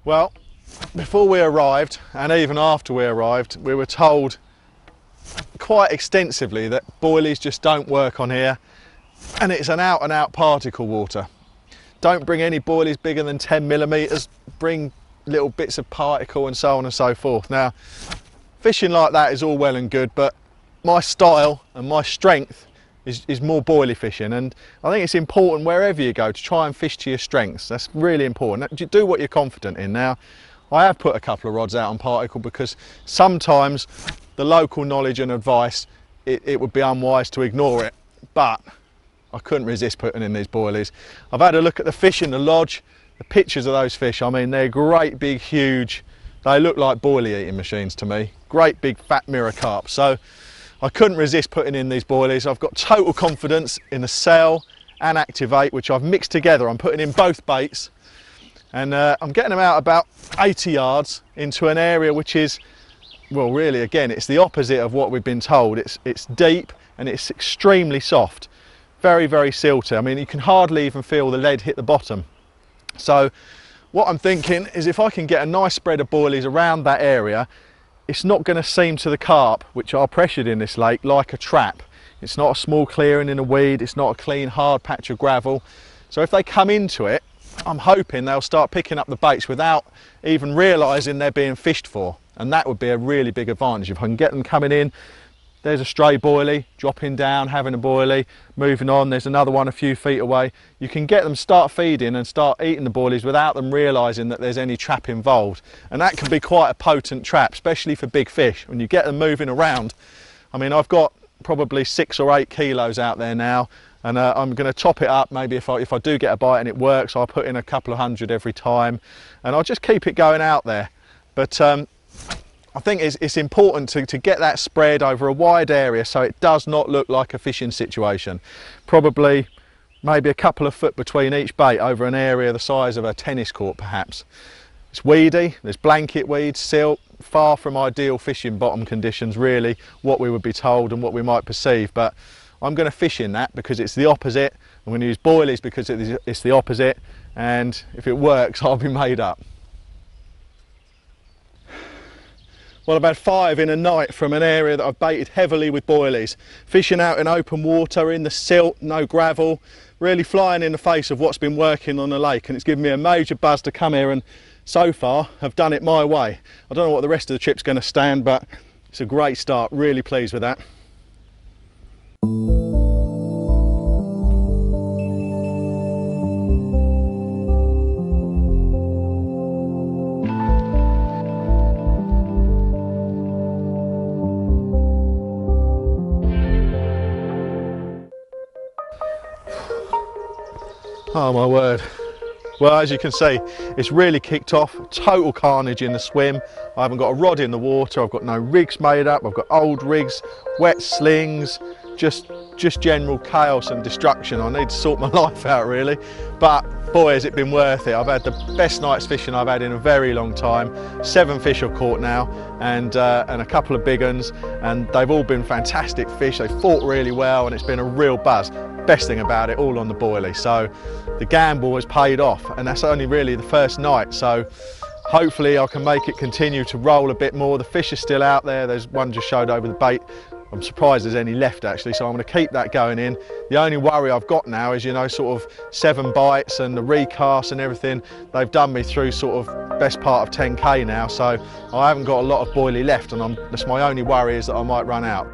Well, before we arrived, and even after we arrived, we were told quite extensively that boilies just don't work on here, and it's an out and out particle water. Don't bring any boilies bigger than 10 millimeters, bring little bits of particle and so on and so forth. Now, fishing like that is all well and good, but my style and my strength is more boilie fishing, and I think it's important wherever you go to try and fish to your strengths. That's really important. Do what you're confident in. Now, I have put a couple of rods out on particle because sometimes the local knowledge and advice, it would be unwise to ignore it, but I couldn't resist putting in these boilies. I've had a look at the fish in the lodge, the pictures of those fish. I mean, they're great big huge, they look like boilie eating machines to me. Great big fat mirror carp. So I couldn't resist putting in these boilies. I've got total confidence in the Sell and Activate, which I've mixed together. I'm putting in both baits, and I'm getting them out about 80 yards into an area which is, well, really, again, it's the opposite of what we've been told. It's deep and it's extremely soft, very, very silty. I mean, you can hardly even feel the lead hit the bottom. So what I'm thinking is if I can get a nice spread of boilies around that area, it's not going to seem to the carp, which are pressured in this lake, like a trap. It's not a small clearing in a weed, it's not a clean hard patch of gravel. So if they come into it, I'm hoping they'll start picking up the baits without even realising they're being fished for, and that would be a really big advantage. If I can get them coming in, there's a stray boilie, dropping down, having a boilie, moving on, there's another one a few feet away. You can get them start feeding and start eating the boilies without them realising that there's any trap involved. And that can be quite a potent trap, especially for big fish. When you get them moving around, I mean, I've got probably 6 or 8 kilos out there now, and I'm going to top it up. Maybe if I do get a bite and it works, I'll put in a couple of hundred every time, and I'll just keep it going out there. But I think it's important to get that spread over a wide area so it does not look like a fishing situation. Probably maybe a couple of foot between each bait over an area the size of a tennis court perhaps. It's weedy, there's blanket weeds, silt, far from ideal fishing bottom conditions really, what we would be told and what we might perceive, but I'm going to fish in that because it's the opposite. I'm going to use boilies because it's the opposite, and if it works I'll be made up. Well, I've had 5 in a night from an area that I've baited heavily with boilies. Fishing out in open water, in the silt, no gravel, really flying in the face of what's been working on the lake, and it's given me a major buzz to come here and so far have done it my way. I don't know what the rest of the trip's going to stand, but it's a great start, really pleased with that. Oh my word. Well, as you can see, it's really kicked off. Total carnage in the swim. I haven't got a rod in the water. I've got no rigs made up. I've got old rigs, wet slings, just general chaos and destruction. I need to sort my life out really. But boy, has it been worth it. I've had the best night's fishing I've had in a very long time. 7 fish I've caught now, and a couple of big uns, and they've all been fantastic fish. They fought really well, and it's been a real buzz. Best thing about it, all on the boilie. So the gamble has paid off, and that's only really the first night. So hopefully I can make it continue to roll a bit more. The fish are still out there. There's one just showed over the bait. I'm surprised there's any left actually, so I'm going to keep that going in. The only worry I've got now is, you know, sort of 7 bites and the recast and everything. They've done me through sort of best part of 10k now, so I haven't got a lot of boilie left, and that's my only worry, is that I might run out.